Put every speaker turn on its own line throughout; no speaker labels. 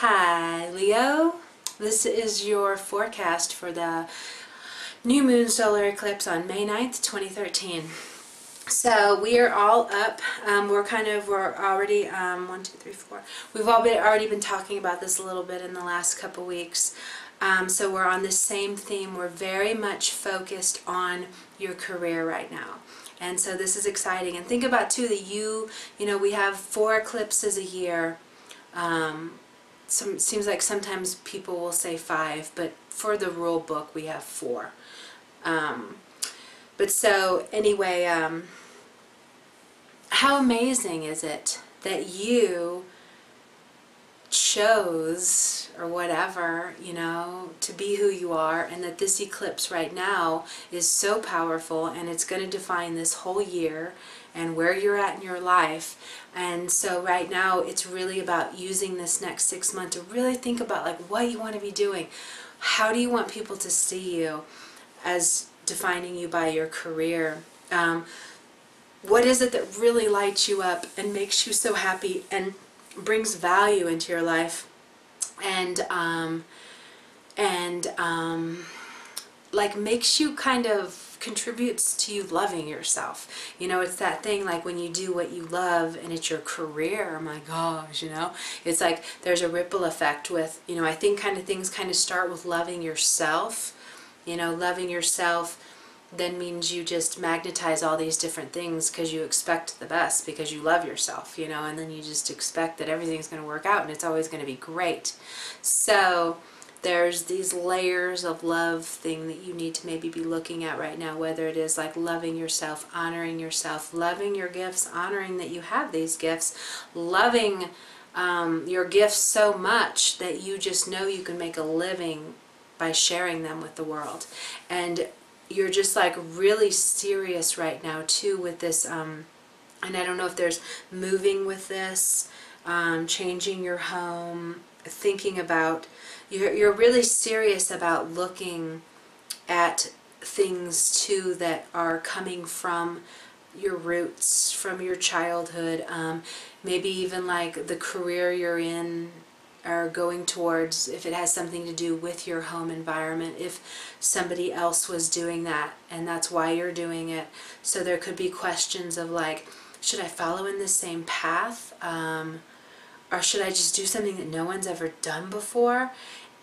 Hi Leo, this is your forecast for the new moon solar eclipse on May 9th, 2013. So we are all up. We're already 1, 2, 3, 4. We've already been talking about this a little bit in the last couple weeks. So we're on the same theme. We're very much focused on your career right now. And so this is exciting. And think about too that you know, we have 4 eclipses a year. Seems like sometimes people will say 5, but for the rule book we have 4. But so anyway, how amazing is it that you chose, or whatever, you know, to be who you are, and that this eclipse right now is so powerful and it's going to define this whole year and where you're at in your life. And so right now it's really about using this next 6 months to really think about like what you want to be doing. How do you want people to see you as defining you by your career? What is it that really lights you up and makes you so happy and brings value into your life, and like makes you kind of contributes to you loving yourself. You know, it's that thing like when you do what you love and it's your career, oh my gosh, you know, it's like there's a ripple effect with, you know, I think things kind of start with loving yourself. You know, loving yourself then means you just magnetize all these different things because you expect the best, because you love yourself, you know, and then you just expect that everything's going to work out and it's always going to be great. So there's these layers of love thing that you need to maybe be looking at right now, whether it is like loving yourself, honoring yourself, loving your gifts, honoring that you have these gifts, loving your gifts so much that you just know you can make a living by sharing them with the world. And you're just like really serious right now too with this, and I don't know if there's moving with this, changing your home, thinking about, you're really serious about looking at things too that are coming from your roots, from your childhood, maybe even like the career you're in, or going towards, if it has something to do with your home environment, if somebody else was doing that and that's why you're doing it. So there could be questions of like, should I follow in the same path, or should I just do something that no one's ever done before?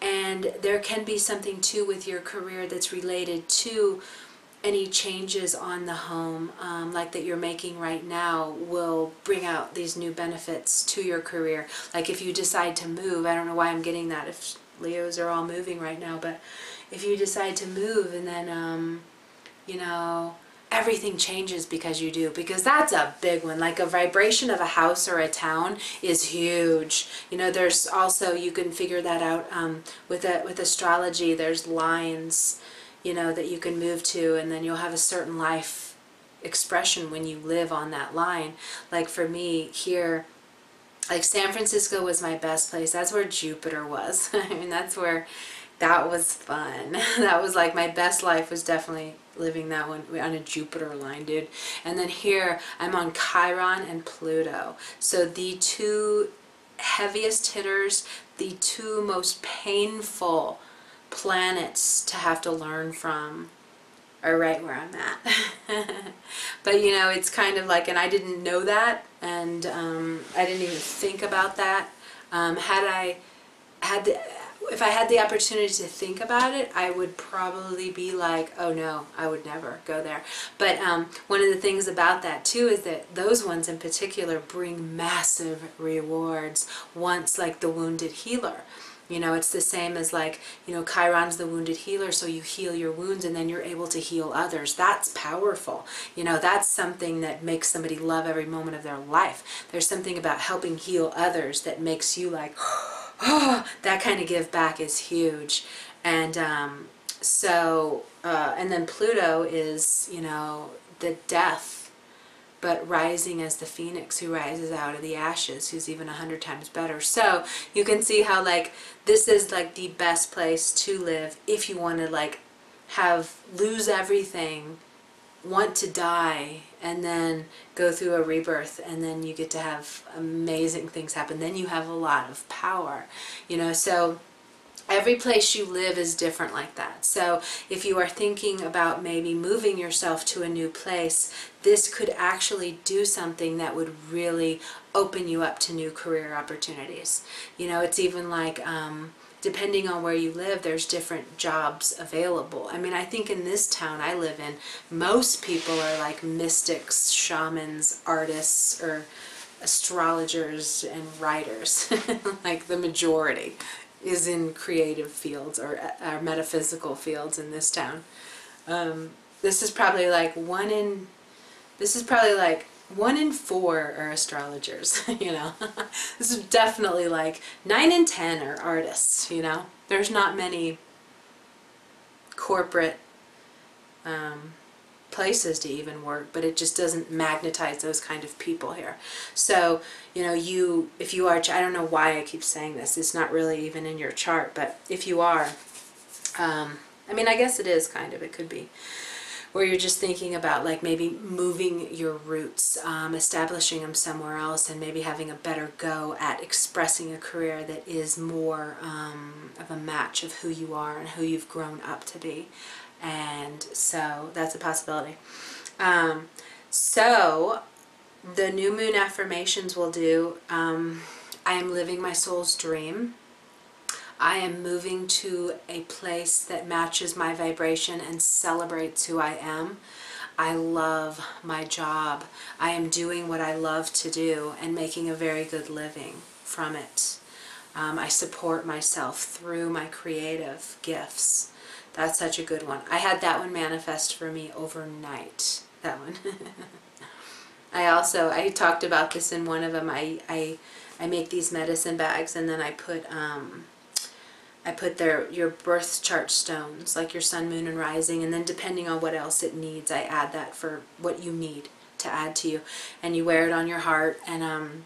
And there can be something too with your career that's related to any changes on the home, like that you're making right now, will bring out these new benefits to your career. Like if you decide to move, I don't know why I'm getting that if Leos are all moving right now, but if you decide to move and then, you know, everything changes because you do, because that's a big one. Like a vibration of a house or a town is huge. You know, there's also, you can figure that out with astrology. There's lines, you know, that you can move to, and then you'll have a certain life expression when you live on that line. Like for me here, like San Francisco was my best place. That's where Jupiter was. I mean, that was fun. That was like my best life, was definitely living that one on a Jupiter line, dude. And then here I'm on Chiron and Pluto. So the 2 heaviest hitters, the 2 most painful planets to have to learn from, are right where I'm at. But you know, it's kind of like, and I didn't know that, and I didn't even think about that. If I had the opportunity to think about it, I would probably be like, oh no, I would never go there. But one of the things about that too is that those ones in particular bring massive rewards once, like the wounded healer. You know, it's the same as like, you know, Chiron's the wounded healer, so you heal your wounds and then you're able to heal others. That's powerful. You know, that's something that makes somebody love every moment of their life. There's something about helping heal others that makes you like, oh, that kind of give back is huge. And and then Pluto is, you know, the death, but rising as the phoenix who rises out of the ashes, who's even 100 times better. So you can see how like this is like the best place to live if you want to like lose everything want to die and then go through a rebirth, and then you get to have amazing things happen. Then you have a lot of power, you know. So every place you live is different like that. So if you are thinking about maybe moving yourself to a new place, this could actually do something that would really open you up to new career opportunities. You know, it's even like, depending on where you live, there's different jobs available. I mean, I think in this town I live in, most people are like mystics, shamans, artists, or astrologers and writers. Like the majority is in creative fields or metaphysical fields in this town. This is probably like one in 4 are astrologers, you know. This is definitely like 9 in 10 are artists, you know. There's not many corporate places to even work, but it just doesn't magnetize those kind of people here. So, you know, if you are, I don't know why I keep saying this, it's not really even in your chart, but if you are, I mean, I guess it is kind of, it could be, where you're just thinking about like maybe moving your roots, establishing them somewhere else, and maybe having a better go at expressing a career that is more of a match of who you are and who you've grown up to be. And so that's a possibility. So the new moon affirmations will do, I am living my soul's dream. I am moving to a place that matches my vibration and celebrates who I am. I love my job. I am doing what I love to do and making a very good living from it. I support myself through my creative gifts. That's such a good one. I had that one manifest for me overnight. That one. I talked about this in one of them. I make these medicine bags, and then I put your birth chart stones, like your sun, moon, and rising, and then depending on what else it needs, I add that for what you need to add to you, and you wear it on your heart. And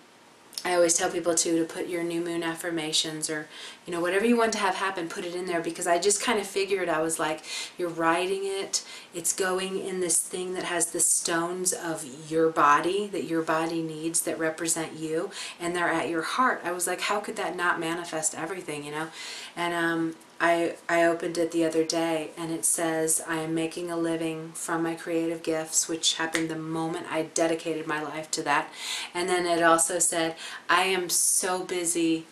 I always tell people too to put your new moon affirmations, or, you know, whatever you want to have happen, put it in there, because I just kind of figured, I was like, you're writing it, it's going in this thing that has the stones of your body, that your body needs, that represent you, and they're at your heart. I was like, how could that not manifest everything, you know? And I opened it the other day, and it says, I am making a living from my creative gifts, which happened the moment I dedicated my life to that. And then it also said, I am so busy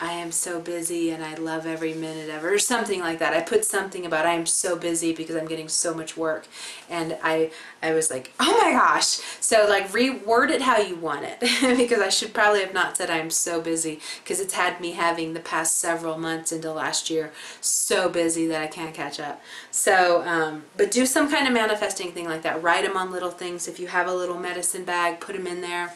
and I love every minute of it, or something like that. I put something about I am so busy because I'm getting so much work, and I was like, oh my gosh. So like, reword it how you want it, because I should probably have not said I am so busy, because it's had me having the past several months into last year so busy that I can't catch up. So but do some kind of manifesting thing like that. Write them on little things. If you have a little medicine bag, put them in there.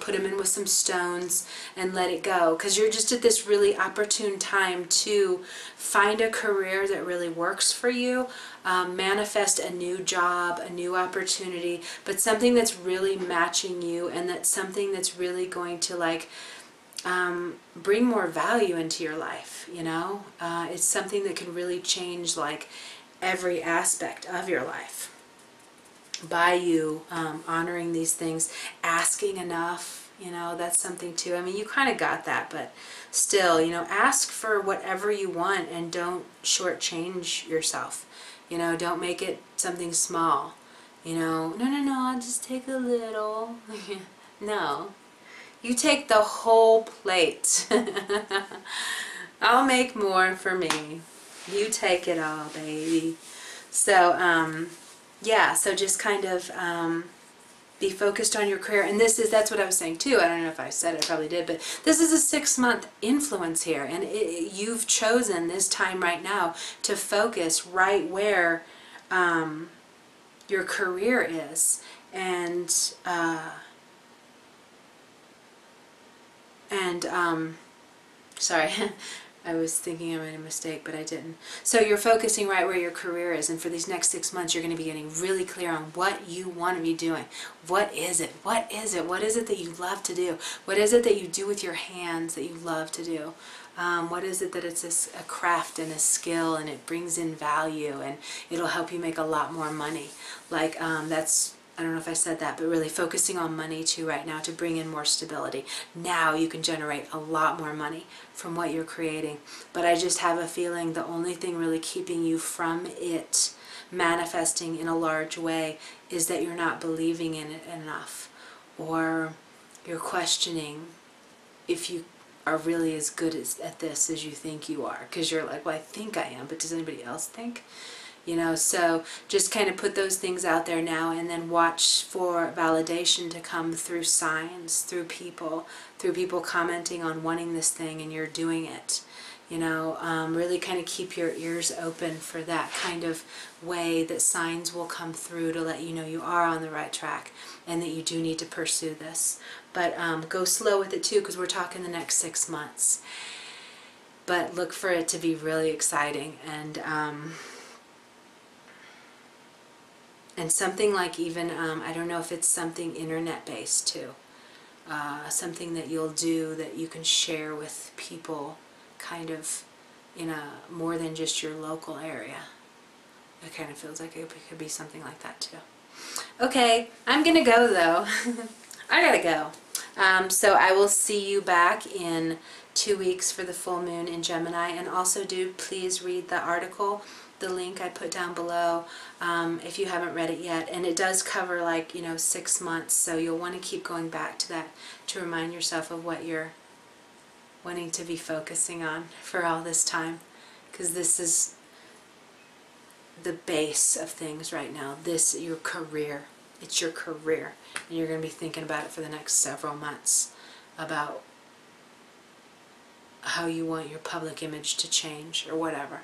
Put them in with some stones and let it go, because you're just at this really opportune time to find a career that really works for you, manifest a new job, a new opportunity, but something that's really matching you, and that's something that's really going to like bring more value into your life, you know. It's something that can really change like every aspect of your life by you honoring these things, asking enough, you know, that's something too. I mean, you kind of got that, but still, you know, ask for whatever you want, and don't shortchange yourself. You know, don't make it something small. You know, no, I'll just take a little. No, you take the whole plate. I'll make more for me. You take it all, baby. So, yeah, so just kind of be focused on your career. And that's what I was saying too. I don't know if I said it, I probably did, but this is a 6-month influence here. And you've chosen this time right now to focus right where your career is. And sorry, I was thinking I made a mistake, but I didn't. So you're focusing right where your career is, and for these next 6 months, you're going to be getting really clear on what you want to be doing. What is it? What is it? What is it that you love to do? What is it that you do with your hands that you love to do? What is it that it's a craft and a skill, and it brings in value, and it'll help you make a lot more money. Like that's, I don't know if I said that, but really focusing on money too right now to bring in more stability. Now you can generate a lot more money from what you're creating. But I just have a feeling the only thing really keeping you from it manifesting in a large way is that you're not believing in it enough, or you're questioning if you are really as good at this as you think you are, because you're like, well, I think I am, but does anybody else think? You know, so just kind of put those things out there now, and then watch for validation to come through signs, through people commenting on wanting this thing and you're doing it. You know, really kind of keep your ears open for that kind of way that signs will come through to let you know you are on the right track and that you do need to pursue this. But go slow with it too, because we're talking the next 6 months. But look for it to be really exciting, and something like even, I don't know if it's something internet based too. Something that you'll do that you can share with people kind of in a more than just your local area. It kind of feels like it could be something like that too. Okay, I'm gonna go though. I gotta go. So I will see you back in 2 weeks for the full moon in Gemini, and also do please read the article, the link I put down below, if you haven't read it yet. And it does cover, like, 6 months, so you'll want to keep going back to that to remind yourself of what you're wanting to be focusing on for all this time, because this is the base of things right now. This, your career. It's your career, and you're going to be thinking about it for the next several months, about how you want your public image to change or whatever.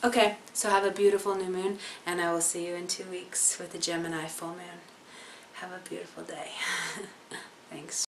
Okay, so have a beautiful new moon, and I will see you in 2 weeks with the Gemini full moon. Have a beautiful day. Thanks.